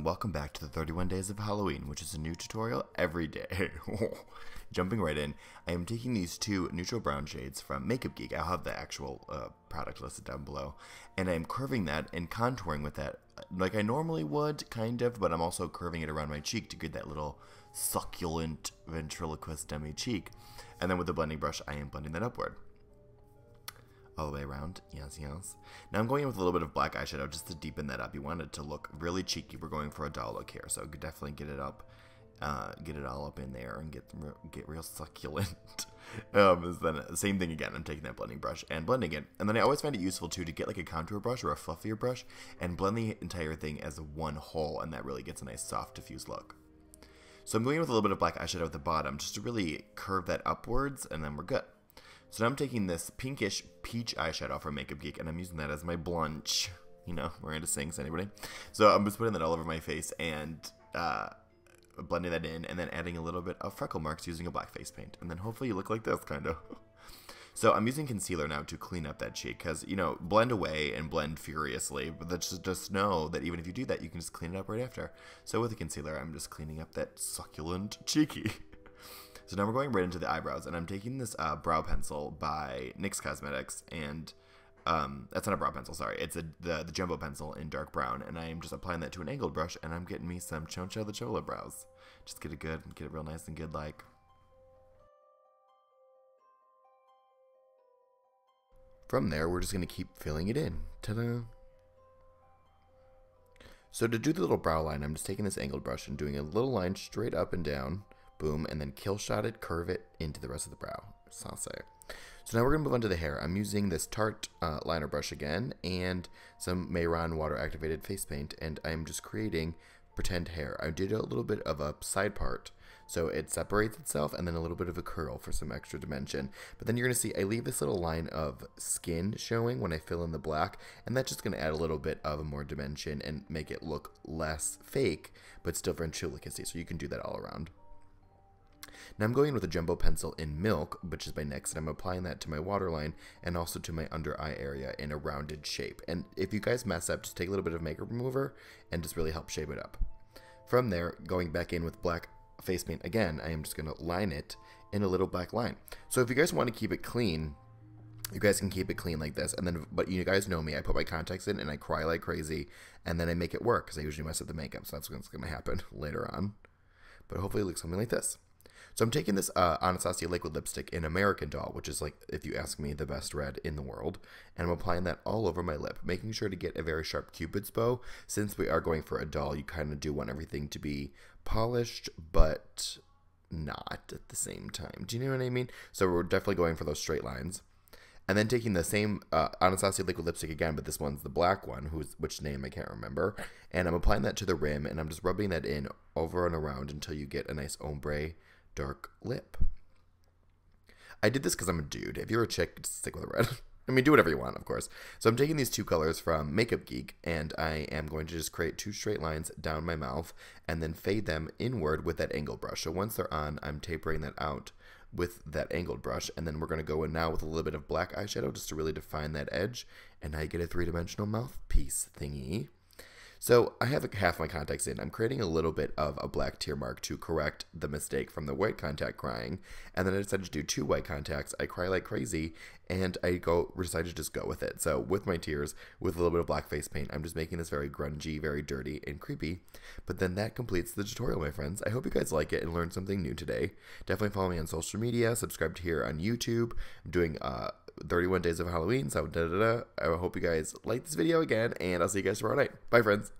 and welcome back to the 31 Days of Halloween, which is a new tutorial every day. Jumping right in, I am taking these two neutral brown shades from Makeup Geek. I'll have the actual product listed down below. And I'm curving that and contouring with that like I normally would, kind of, but I'm also curving it around my cheek to get that little succulent Ventriloquist Dummy cheek. And then with the blending brush, I am blending that upward. All the way around, yes. Now I'm going in with a little bit of black eyeshadow just to deepen that up. You want it to look really cheeky. We're going for a doll look here, so definitely get it up, get it all up in there and get real succulent. Then same thing again. I'm taking that blending brush and blending it, and then I always find it useful too to get like a contour brush or a fluffier brush and blend the entire thing as one whole, and that really gets a nice soft diffused look. So I'm going in with a little bit of black eyeshadow at the bottom just to really curve that upwards, and then we're good. So now I'm taking this pinkish peach eyeshadow from Makeup Geek, and I'm using that as my blush. You know, Miranda sings, anybody? So I'm just putting that all over my face and blending that in, and then adding a little bit of freckle marks using a black face paint. And then hopefully you look like this, kind of. So I'm using concealer now to clean up that cheek, because, you know, blend away and blend furiously, but just know that even if you do that, you can just clean it up right after. So with the concealer, I'm just cleaning up that succulent cheeky. So now we're going right into the eyebrows, and I'm taking this brow pencil by NYX Cosmetics, and that's not a brow pencil, sorry, it's the jumbo pencil in dark brown, and I am just applying that to an angled brush, and I'm getting me some Choncha the Chola brows. Just get it real nice and good like. From there, we're just going to keep filling it in. Ta-da! So to do the little brow line, I'm just taking this angled brush and doing a little line straight up and down. Boom, and then kill shot it, curve it into the rest of the brow. Sauce. So now we're going to move on to the hair. I'm using this Tarte liner brush again and some Mayron water activated face paint, and I'm just creating pretend hair. I did a little bit of a side part so it separates itself, and then a little bit of a curl for some extra dimension. But then you're going to see I leave this little line of skin showing when I fill in the black, and that's just going to add a little bit of a more dimension and make it look less fake but still ventriloquisty, so you can do that all around. Now I'm going in with a jumbo pencil in Milk, which is by NYX, and I'm applying that to my waterline and also to my under eye area in a rounded shape. And if you guys mess up, just take a little bit of makeup remover and just really help shape it up. From there, going back in with black face paint again, I am just going to line it in a little black line. So if you guys want to keep it clean, you guys can keep it clean like this, and then, but you guys know me, I put my contacts in and I cry like crazy, and then I make it work because I usually mess up the makeup, so that's what's going to happen later on. But hopefully it looks something like this. So I'm taking this Anastasia liquid lipstick in American Doll, which is, like, if you ask me, the best red in the world. And I'm applying that all over my lip, making sure to get a very sharp Cupid's bow. Since we are going for a doll, you kind of do want everything to be polished, but not at the same time. Do you know what I mean? So we're definitely going for those straight lines. And then taking the same Anastasia liquid lipstick again, but this one's the black one, which name I can't remember. And I'm applying that to the rim, and I'm just rubbing that in over and around until you get a nice ombre dark lip. I did this because I'm a dude. If you're a chick, just stick with a red. I mean, do whatever you want, of course. So I'm taking these two colors from Makeup Geek, and I am going to just create two straight lines down my mouth and then fade them inward with that angled brush. So once they're on, I'm tapering that out with that angled brush, and then we're going to go in now with a little bit of black eyeshadow just to really define that edge, and I get a three-dimensional mouthpiece thingy. So I have half my contacts in. I'm creating a little bit of a black tear mark to correct the mistake from the white contact crying. And then I decided to do two white contacts. I cry like crazy, and I decided to just go with it. So with my tears, with a little bit of black face paint, I'm just making this very grungy, very dirty, and creepy. But then that completes the tutorial, my friends. I hope you guys like it and learned something new today. Definitely follow me on social media. Subscribe to here on YouTube. I'm doing 31 Days of Halloween, so I hope you guys like this video again, and I'll see you guys tomorrow night. Bye, friends.